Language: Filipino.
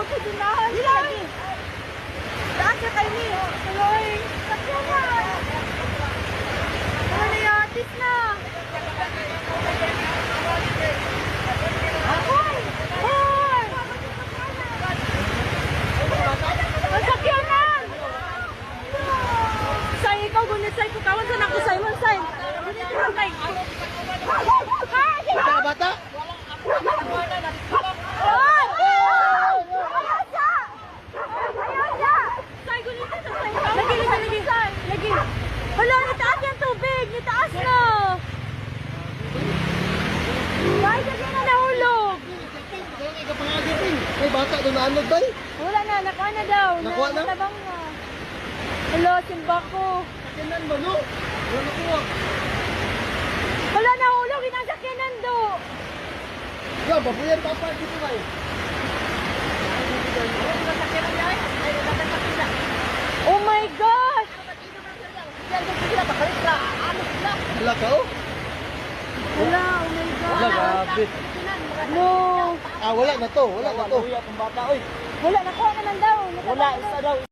Kaginahan siya lagi. Saan ka kayo ni? Tuloy. Sakyan na. Ano na yung artist na? Hoy! Hoy! Masakyanan! Say, ikaw gunit say. Kukawan sa naku say man say. Gunit sa kay. Bata, bata. Hoy! Ayasa! Ayasa! Say, gunit sa say. Lagi. Hala, nitaas yung tubig. Nitaas na. Ay, kasi na nahulog. May bata doon na anod ba eh? Wala na, nakuha na daw. Nakuha na? Natabang na. Hala, simba ko. Sakyanan ba no? Wala nakuha. Wala nahulog, inasakyanan do. Ya, babuyan pa pa dito ba eh? Oh my gosh! Wala ka oh? Wala, oh my Wala, gosh. grabe. No. Ah, wala na to, wala na to. Wala, nakuha naman daw. Wala, isa daw.